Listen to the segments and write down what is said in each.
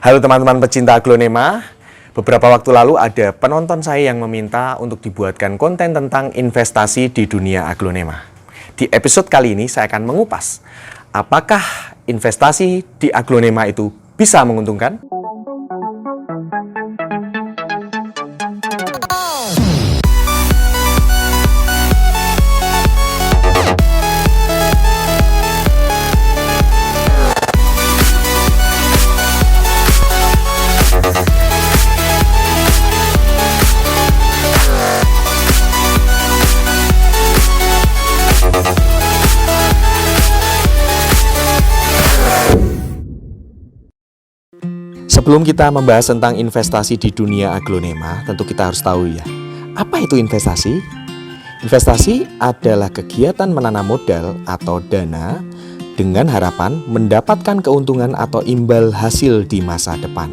Halo teman-teman pecinta aglonema. Beberapa waktu lalu ada penonton saya yang meminta untuk dibuatkan konten tentang investasi di dunia aglonema. Di episode kali ini saya akan mengupas apakah investasi di aglonema itu bisa menguntungkan? Sebelum kita membahas tentang investasi di dunia aglonema, tentu kita harus tahu ya, apa itu investasi? Investasi adalah kegiatan menanam modal atau dana dengan harapan mendapatkan keuntungan atau imbal hasil di masa depan.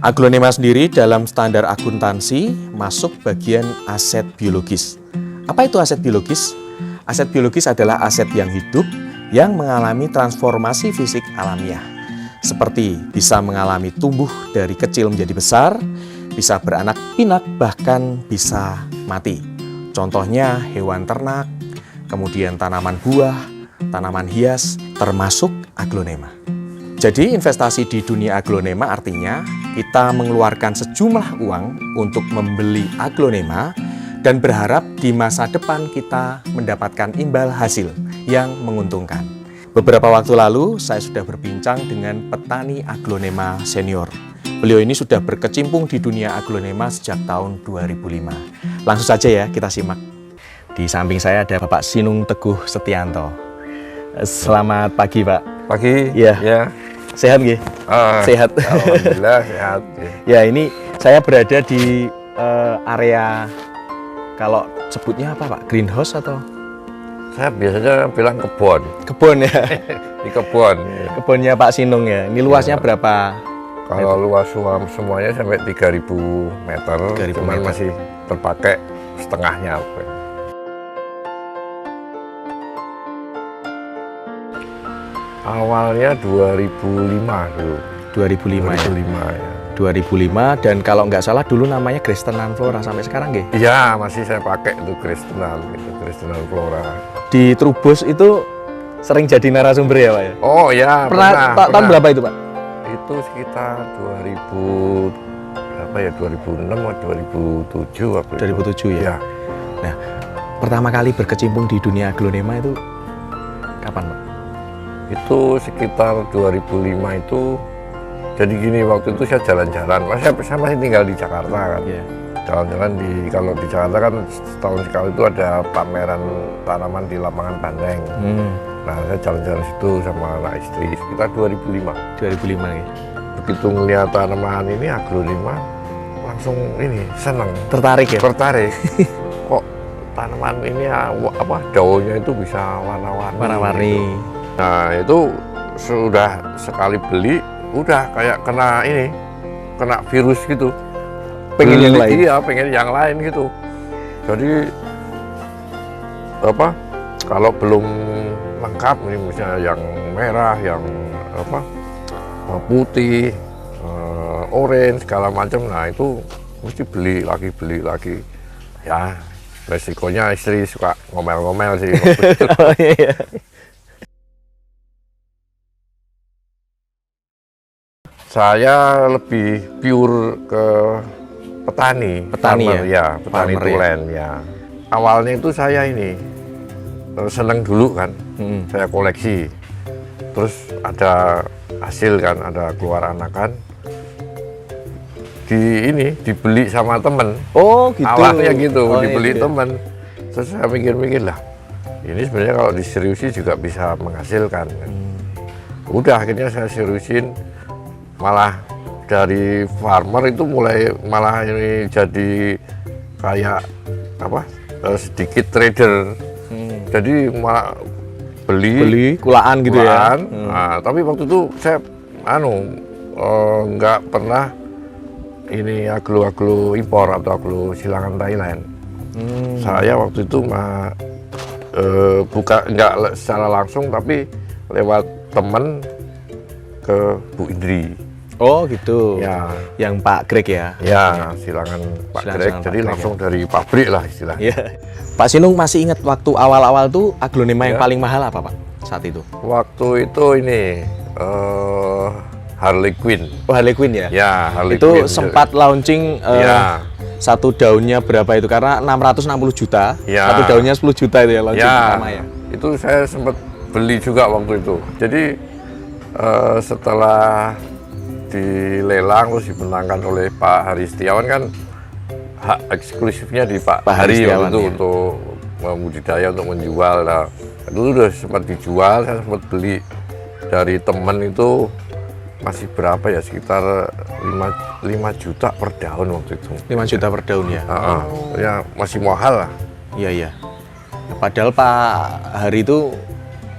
Aglonema sendiri dalam standar akuntansi masuk bagian aset biologis. Apa itu aset biologis? Aset biologis adalah aset yang hidup yang mengalami transformasi fisik alamiah. Seperti bisa mengalami tumbuh dari kecil menjadi besar, bisa beranak pinak, bahkan bisa mati. Contohnya hewan ternak, kemudian tanaman buah, tanaman hias, termasuk aglonema. Jadi investasi di dunia aglonema artinya kita mengeluarkan sejumlah uang untuk membeli aglonema dan berharap di masa depan kita mendapatkan imbal hasil yang menguntungkan. Beberapa waktu lalu, saya sudah berbincang dengan petani aglonema senior. Beliau ini sudah berkecimpung di dunia aglonema sejak tahun 2005. Langsung saja ya, kita simak. Di samping saya ada Bapak Sinung Teguh Setianto. Selamat pagi, Pak. Pagi. Ya. Sehat nggih? Sehat. Alhamdulillah sehat. Ya, ini saya berada di area, kalau sebutnya apa, Pak? Greenhouse atau? Saya biasanya bilang kebun. Kebun ya? Di kebun. Kebunnya Pak Sinung ya. Ini luasnya berapa? Kalau luas semuanya sampai 3.000 meter, 3.000 cuman meter. masih terpakai setengahnya. Awalnya 2005 dulu. 2005 ya? 2005 ya. 2005, dan kalau nggak salah dulu namanya Kristenan Flora sampai sekarang nggih? Iya, masih saya pakai itu Kristenan, gitu, Kristenan Flora. Di Trubus itu sering jadi narasumber ya, Pak ya? Oh ya, Pernah. Tahun berapa itu, Pak? Itu sekitar 2000 berapa ya, 2006 atau 2007 waktu 2007 itu. ya? Nah, pertama kali berkecimpung di dunia aglonema itu kapan, Pak? Itu sekitar 2005 itu. Jadi gini, waktu itu saya jalan-jalan, saya masih tinggal di Jakarta kan. Yeah. Jalan-jalan kalau di Jakarta kan setahun sekali itu ada pameran tanaman di lapangan Banteng. Nah, saya jalan-jalan situ sama anak istri sekitar 2005. 2005 ya? Begitu ngelihat tanaman ini aglonema, langsung ini senang. Tertarik ya? Tertarik. Kok tanaman ini daunnya itu bisa warna-warni. Warna-warni. Gitu. Nah, itu sudah sekali beli, udah kayak kena virus gitu. Pengen yang lain? Iya, pengen yang lain gitu. Jadi kalau belum lengkap ini misalnya yang merah, yang putih, orange segala macam, nah itu mesti beli lagi. Ya, resikonya istri suka ngomel-ngomel sih. Oh iya. Saya lebih pure ke petani farmer, ya, petani Farmer, tulen ya. Awalnya itu saya ini seneng dulu kan, saya koleksi. Terus ada hasil kan, ada keluar anakan. Dibeli sama temen. Oh gitu. Awalnya gitu, Oh, dibeli iya. temen. Terus saya mikir-mikir lah, ini sebenarnya kalau diseriusi juga bisa menghasilkan. Udah akhirnya saya seriusin. Malah dari farmer itu malah ini jadi kayak sedikit trader. Jadi malah beli kulaan gitu ya. Nah, tapi waktu itu saya nggak pernah ini aglo impor atau aglo silangan Thailand. Saya waktu itu nggak secara langsung, tapi lewat temen ke Bu Indri. Oh gitu. Ya, Yang Pak Greg ya. ya silangan Pak Silangan Greg. Pak Jadi Greg, langsung dari pabrik lah istilahnya. Iya. Pak Sinung masih ingat waktu awal-awal tuh aglonema yang Ya. paling mahal apa Pak saat itu? Waktu itu ini Harley Quinn. Oh Harley Quinn ya. Ya, Harley Itu Quinn. sempat launching Ya. satu daunnya berapa itu? Karena 660 juta. Ya. Satu daunnya 10 juta itu ya launching Ya, pertama ya. itu saya sempat beli juga waktu itu. Jadi setelah dilelang terus dimenangkan oleh Pak Hari Setiawan kan hak eksklusifnya di Pak Hari Hari Setiawan, waktu itu ya. untuk membudidaya, untuk menjual. Nah, itu udah sempat dijual, saya sempat beli dari temen itu masih berapa ya, sekitar 5 juta per daun waktu itu. 5 juta per daun ya. Ya masih mahal lah. Iya iya. Padahal Pak Hari itu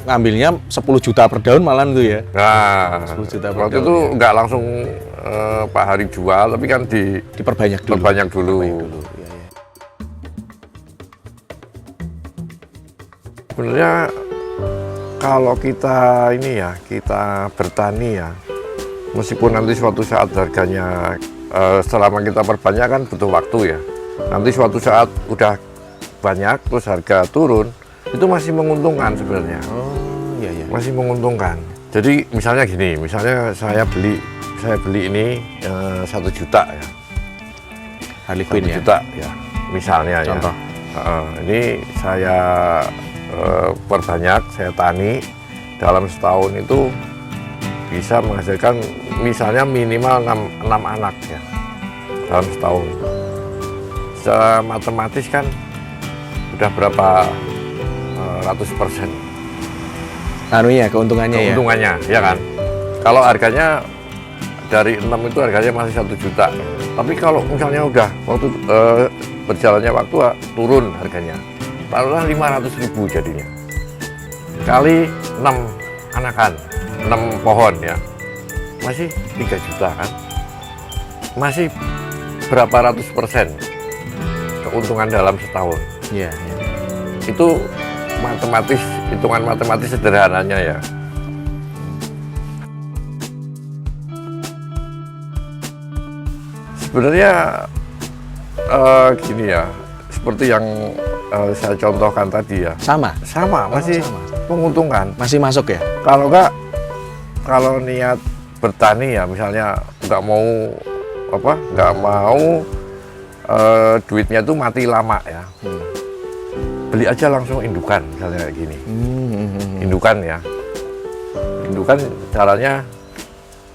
ngambilnya 10 juta per daun malah itu ya. Nah, 10 juta per waktu daun, itu ya. nggak langsung Pak Hari jual, tapi kan Diperbanyak dulu. diperbanyak dulu. Iya, iya. Sebenarnya kalau kita ini ya, kita bertani ya, meskipun nanti suatu saat harganya selama kita perbanyak kan butuh waktu ya. Nanti suatu saat udah banyak terus harga turun, itu masih menguntungkan sebenarnya. Oh iya iya. Masih menguntungkan. Jadi misalnya gini, misalnya saya beli ini 1 juta ya. Harley 1 Quinn ya. juta ya, misalnya Contoh. ya. Ini saya perbanyak, saya tani dalam setahun itu bisa menghasilkan misalnya minimal 6 anak ya dalam setahun. Secara matematis kan udah berapa ratus persen Anunya keuntungannya, keuntungannya, ya kan? Kalau harganya dari 6 itu harganya masih 1 juta. Tapi kalau misalnya udah waktu berjalannya waktu turun harganya, taruhlah 500.000 jadinya. Kali 6 anakan, 6 pohon ya, masih 3 juta kan? Masih berapa ratus persen keuntungan dalam setahun. ya. Iya iya. Itu matematis, hitungan matematis sederhananya ya. Sebenarnya gini ya, seperti yang saya contohkan tadi ya, Sama. masih sama. menguntungkan. Masih masuk ya? Kalau enggak, kalau niat bertani ya, misalnya nggak mau duitnya itu mati lama ya, beli aja langsung indukan, misalnya kayak gini. Indukan ya, indukan caranya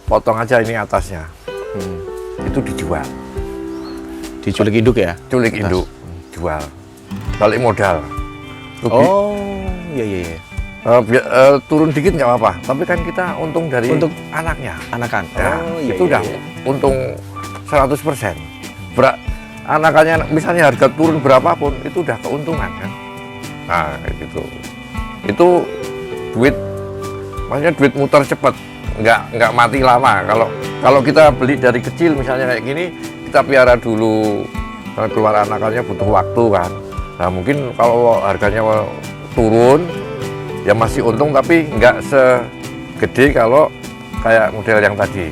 potong aja ini atasnya, itu dijual, Diculik induk ya? culik Atas. induk, jual, balik modal. Rugi. Oh iya iya iya. Turun dikit nggak apa-apa, tapi kan kita untung dari Untuk anaknya. anakan. Ya, Oh iya itu iya, udah iya. untung 100%. Anakannya misalnya harga turun berapapun, itu udah keuntungan kan. Nah, gitu. Itu duit, maksudnya duit muter cepat, nggak mati lama. Kalau kita beli dari kecil misalnya kayak gini, kita piara dulu, keluar anakannya butuh waktu kan. Nah mungkin kalau harganya turun, ya masih untung tapi nggak segede kalau kayak model yang tadi.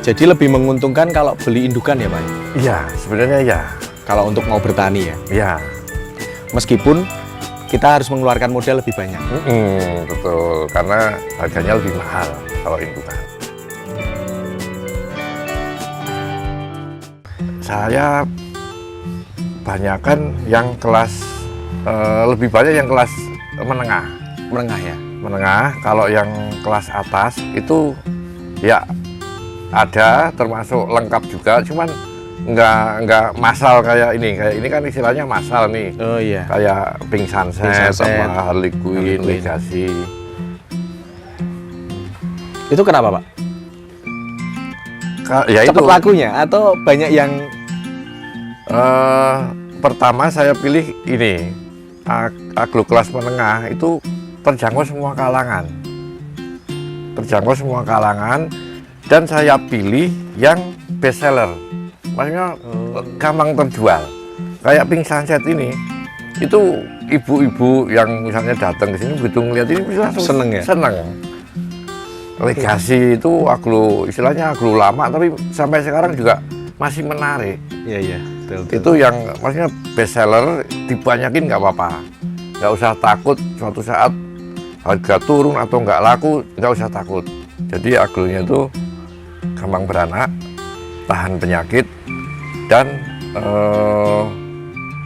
Jadi lebih menguntungkan kalau beli indukan ya Pak? Iya, sebenarnya ya. Kalau untuk mau bertani ya? Iya. Meskipun kita harus mengeluarkan modal lebih banyak. Betul, karena harganya lebih mahal kalau indukan. Saya banyakkan yang kelas, lebih banyak yang kelas menengah. Menengah ya? Menengah, kalau yang kelas atas itu ya ada, termasuk lengkap juga, cuman nggak massal kayak ini kan istilahnya massal nih. Oh iya. Kayak Pink Sunset sama Harley Quinn, Legacy. Itu kenapa Pak? Ya itu Cepat lakunya atau banyak yang pertama saya pilih ini aglo kelas menengah, itu terjangkau semua kalangan. Terjangkau semua kalangan, dan saya pilih yang best seller. Maksudnya gampang terjual. Kayak Pink Sunset ini, itu ibu-ibu yang misalnya datang ke sini begitu ngeliat ini bisa langsung Seneng ya? Seneng. legasi itu aglo, istilahnya aglo lama, tapi sampai sekarang juga masih menarik. Iya, iya. Betul. Itu yang maksudnya best seller, dibanyakin nggak apa-apa. Nggak usah takut suatu saat harga turun atau nggak laku, nggak usah takut. Jadi aglonya itu gampang beranak, tahan penyakit, dan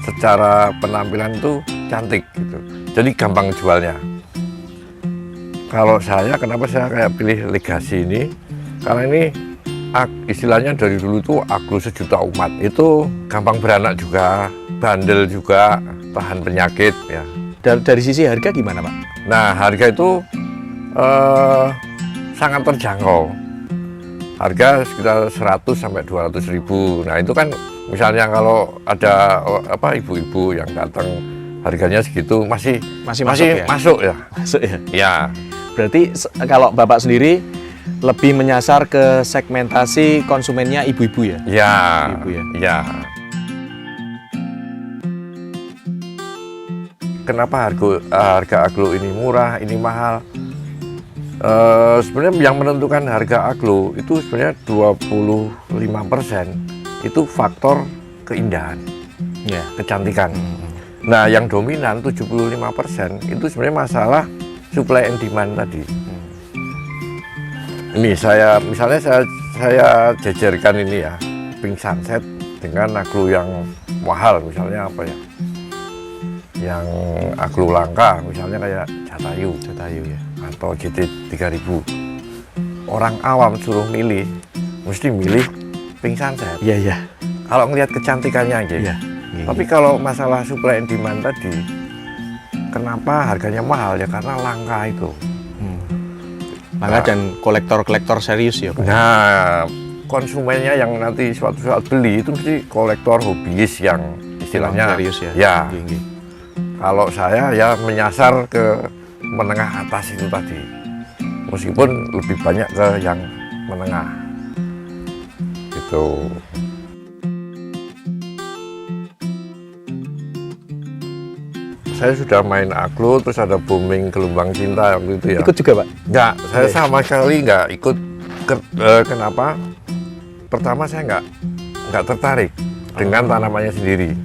secara penampilan itu cantik gitu. Jadi gampang jualnya. Kalau saya, kenapa saya kayak pilih legasi ini? Karena ini istilahnya dari dulu itu aglo sejuta umat. Itu gampang beranak juga, bandel juga, tahan penyakit ya. Dari sisi harga gimana, Pak? Nah, harga itu sangat terjangkau. Harga sekitar 100 sampai 200 ribu. Nah, itu kan misalnya kalau ada ibu-ibu yang datang harganya segitu masih masuk ya? Masuk ya. Masuk ya. Ya. Berarti kalau Bapak sendiri lebih menyasar ke segmentasi konsumennya ibu-ibu ya? Ya. Ibu ya. Ya. Kenapa harga aglo ini murah, ini mahal? Sebenarnya yang menentukan harga aglo itu sebenarnya 25% itu faktor keindahan, ya, kecantikan. Nah, yang dominan 75% itu sebenarnya masalah supply and demand tadi. Ini misalnya saya jejerkan ini ya, Pink Sunset dengan aglo yang mahal, misalnya apa ya? Yang aglo langka, misalnya kayak Jatayu ya, atau GT 3000. Orang awam suruh milih, mesti milih Pink Sunset. Iya, iya. Kalau ngelihat kecantikannya aja. Iya. Tapi kalau masalah supply and demand tadi, kenapa harganya mahal ya? Karena langka itu. Langka dan kolektor-kolektor serius ya, Pak? Nah, konsumennya yang nanti suatu saat beli itu mesti kolektor hobiis yang istilahnya serius ya. Ya. Kalau saya ya menyasar ke menengah atas itu tadi, meskipun lebih banyak ke yang menengah gitu. Saya sudah main aglo, terus ada booming gelombang cinta waktu itu ya. Ikut juga, Pak? Enggak, saya sama sekali nggak ikut. Kenapa? Pertama saya nggak tertarik dengan tanamannya sendiri.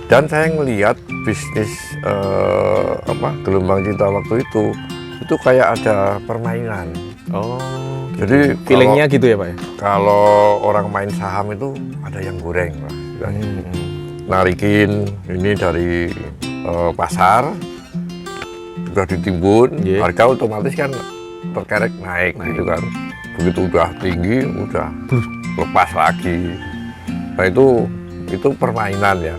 Dan saya ngelihat bisnis gelombang cinta waktu itu kayak ada permainan. Oh, jadi feelingnya gitu ya, Pak ya? Kalau orang main saham itu ada yang goreng lah, narikin ini dari pasar, sudah ditimbun, harga otomatis kan terkerek naik gitu kan. Begitu udah tinggi, udah lepas lagi. Nah itu permainan ya.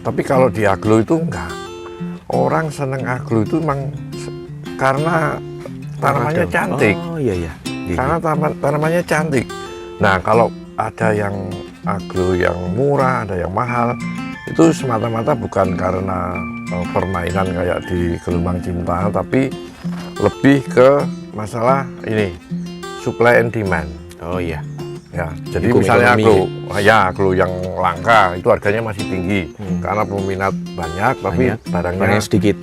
Tapi kalau di aglo itu enggak. Orang seneng aglo itu memang karena tanamannya cantik. Oh iya iya. Karena tanamannya cantik. Nah, kalau ada yang aglo yang murah, ada yang mahal, itu semata-mata bukan karena permainan kayak di gelombang cinta, tapi lebih ke masalah ini, supply and demand. Oh iya. Ya, jadi misalnya aglo yang langka itu harganya masih tinggi karena peminat banyak, tapi barangnya sedikit.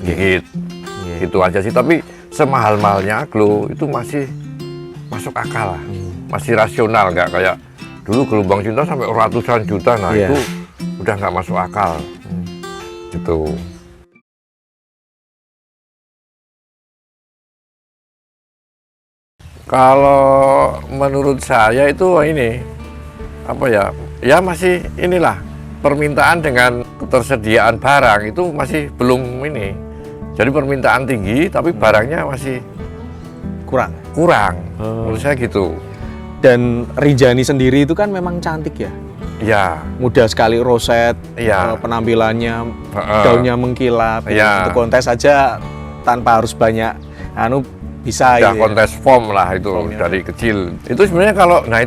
Itu aja sih. Tapi semahal-mahalnya aglo itu masih masuk akal lah, masih rasional, nggak kayak dulu gelombang cinta sampai ratusan juta. Nah itu udah nggak masuk akal, gitu. Kalau menurut saya itu ini ya masih inilah, permintaan dengan ketersediaan barang itu masih belum ini. Jadi permintaan tinggi tapi barangnya masih kurang. Menurut saya gitu. Dan Rinjani sendiri itu kan memang cantik ya. Iya. Mudah sekali roset, penampilannya, daunnya mengkilap. Untuk kontes aja tanpa harus banyak bisa ya, kontes form lah itu dari kecil. Itu sebenarnya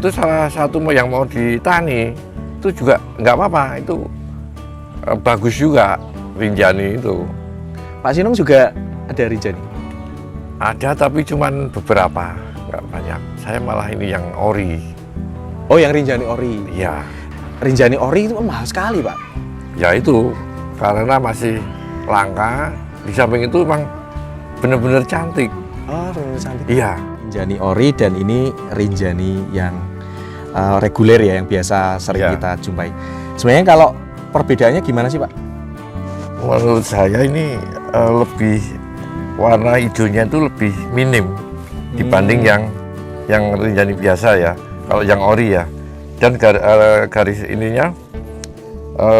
itu salah satu yang mau ditani itu juga nggak apa-apa, itu bagus juga Rinjani itu. Pak Sinong juga ada Rinjani? Ada, tapi cuman beberapa, nggak banyak. Saya malah ini yang ori. Oh, yang Rinjani ori? Iya. Rinjani ori itu mahal sekali, Pak. Ya itu, karena masih langka. Di samping itu memang benar-benar cantik. Oh, benar-benar cantik. Iya. Rinjani ori dan ini Rinjani yang reguler ya, yang biasa sering Ya. kita jumpai. Sebenarnya kalau perbedaannya gimana sih Pak? Menurut saya ini lebih warna hijaunya itu lebih minim dibanding yang Rinjani biasa ya. Kalau yang ori ya, dan garis ininya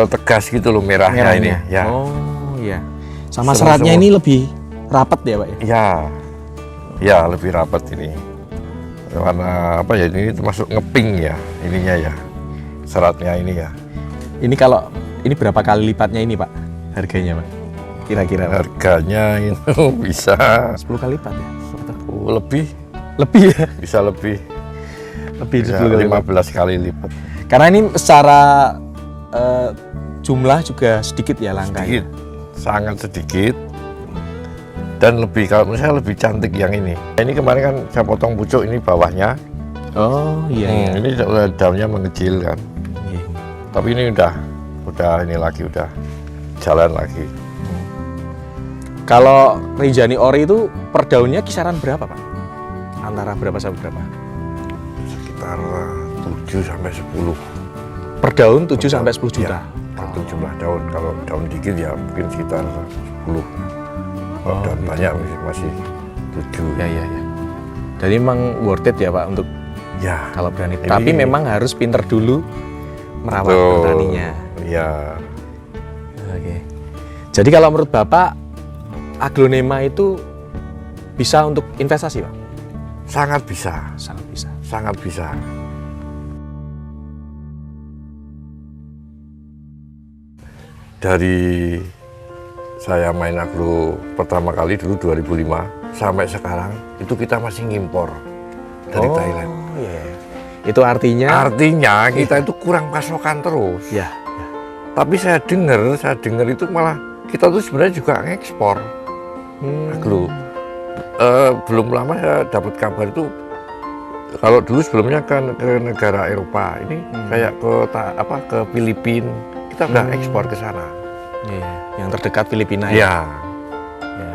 tegas gitu loh, merahnya ini. Ya, Oh iya. Sama Semua- seratnya ini lebih rapat ya Pak ya? ya lebih rapat ini. Warna apa ya, ini termasuk ngeping ya ininya ya, seratnya ini ya. Ini kalau ini berapa kali lipatnya ini Pak harganya Pak? Kira-kira Pak? Harganya itu bisa 10 kali lipat ya? lebih, Lebih ya? bisa lebih, Lebih bisa 10 kali lipat. 15 kali lipat. Karena ini secara jumlah juga sedikit ya langkahnya. Sedikit, sangat sedikit, dan lebih, kalau menurut saya lebih cantik yang ini. Ini kemarin kan saya potong pucuk ini bawahnya. Oh iya. Ini daunnya mengecil kan. Iya. Tapi ini udah ini lagi, udah jalan lagi. Kalau Rinjani ori itu per daunnya kisaran berapa Pak? Antara berapa sampai berapa? Sekitar 7 sampai 10. Per daun 7 sampai 10 juta. Ya, tergantung jumlah daun. Kalau daun dikit ya mungkin sekitar 10. Kalau daun gitu. banyak masih 7. Ya ya ya. Jadi memang worth it ya Pak untuk Ya, kalau berani. Ini- Tapi memang harus pinter dulu merawat betul. petaninya. Ya, Oke. Jadi kalau menurut Bapak aglonema itu bisa untuk investasi Pak? sangat bisa, Sangat bisa. sangat bisa. Dari saya main agro pertama kali dulu 2005 sampai sekarang itu kita masih ngimpor dari Thailand. Iya, iya. Itu artinya Artinya kita itu kurang pasokan terus. ya. Tapi saya dengar itu malah kita tuh sebenarnya juga ngekspor agro. Belum lama saya dapat kabar itu, kalau dulu sebelumnya kan ke negara Eropa, ini kayak ke Filipina, kita udah ekspor ke sana. Iya, yang terdekat Filipina ya. Ya, Ya.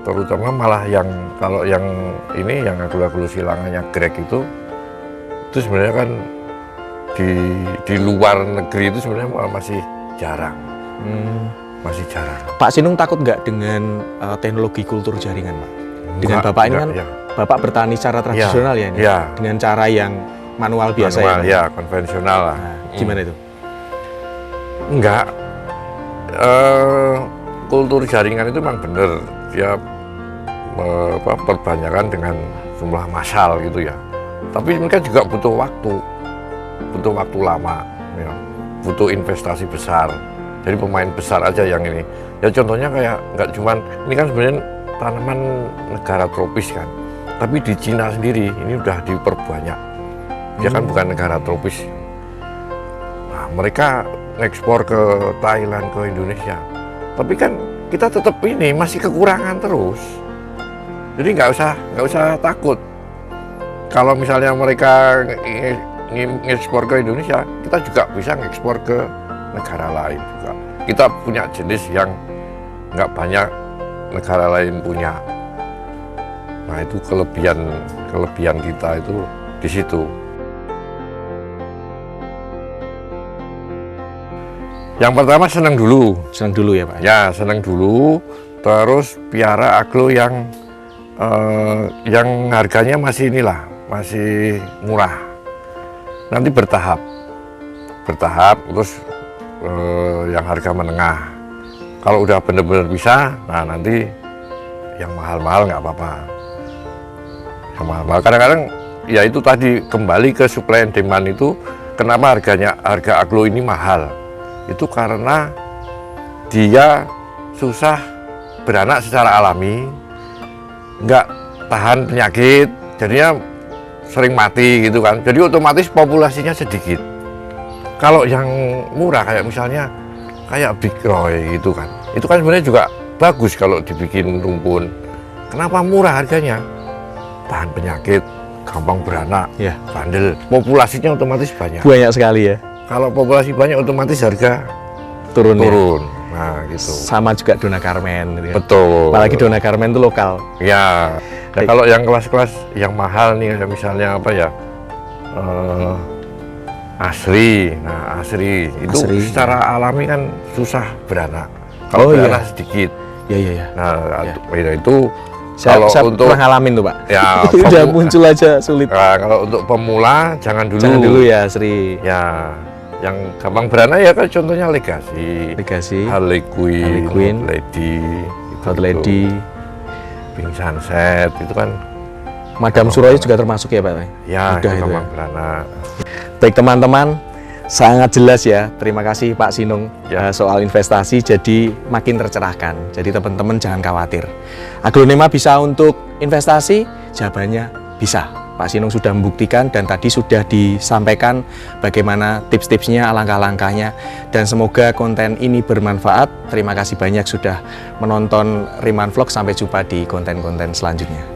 terutama malah yang kalau yang ini yang aglo-aglo silangannya Greg itu sebenarnya kan di luar negeri itu sebenarnya malah masih jarang, masih jarang. Pak Sinung takut nggak dengan teknologi kultur jaringan Pak? Dengan Enggak, Bapak ini kan enggak, Bapak bertani secara tradisional ya ini? Ya, Dengan cara yang manual biasa manual, ya Pak? ya konvensional lah. Nah, gimana itu? Enggak. Kultur jaringan itu memang benar, dia perbanyakan dengan jumlah massal gitu ya. Tapi mereka juga butuh waktu lama, ya. Butuh investasi besar. Jadi pemain besar aja yang ini. Ya contohnya kayak nggak cuman ini kan sebenarnya tanaman negara tropis kan, tapi di Cina sendiri ini udah diperbanyak. Dia kan bukan negara tropis. Nah, mereka ekspor ke Thailand, ke Indonesia. Tapi kan kita tetap ini masih kekurangan terus. Jadi nggak usah takut. Kalau misalnya mereka ngekspor ke Indonesia, kita juga bisa ngekspor ke negara lain juga. Kita punya jenis yang nggak banyak negara lain punya. Nah itu kelebihan kita itu di situ. Yang pertama senang dulu. Senang dulu ya Pak? Ya, senang dulu. Terus piara aglo yang harganya masih inilah, masih murah. Nanti bertahap. Terus yang harga menengah. Kalau udah benar-benar bisa, nah nanti yang mahal-mahal nggak apa-apa. Yang mahal-mahal. Kadang-kadang ya itu tadi kembali ke supply and demand itu. Kenapa harga aglo ini mahal? Itu karena dia susah beranak secara alami, nggak tahan penyakit, jadinya sering mati gitu kan. Jadi otomatis populasinya sedikit. Kalau yang murah kayak misalnya kayak Big Roy gitu kan, itu kan sebenarnya juga bagus kalau dibikin rumpun. Kenapa murah harganya? Tahan penyakit, gampang beranak, Ya. bandel, populasinya otomatis banyak. Banyak sekali ya Kalau populasi banyak otomatis harga turun. Ya? turun. Nah, gitu. Sama juga Dona Carmen gitu ya. Betul. Apalagi Dona Carmen itu lokal. Ya. Nah, kalau yang kelas-kelas yang mahal nih, misalnya apa ya? Asri. Nah, asri itu Asri, secara alami kan susah beranak. Kalau beranak sedikit. Iya. Nah, Ya. itu Saya kalau untuk pernah ngalamin tuh Pak. ya Udah muncul aja sulit. Nah, kalau untuk pemula jangan dulu. Jangan dulu ya Sri. Ya, yang gampang beranak ya kan contohnya Legasi, Harley Quinn, Hot Lady, Pink Sunset itu kan Madam Suroyo juga termasuk ya Pak? ya Udah itu gampang ya. beranak. Baik teman-teman, sangat jelas ya. Terima kasih Pak Sinung Ya. soal investasi jadi makin tercerahkan. Jadi teman-teman jangan khawatir. Aglonema bisa untuk investasi? Jawabannya bisa. Pak Sinung sudah membuktikan dan tadi sudah disampaikan bagaimana tips-tipsnya, langkah-langkahnya, dan semoga konten ini bermanfaat. Terima kasih banyak sudah menonton Riman Vlog. Sampai jumpa di konten-konten selanjutnya.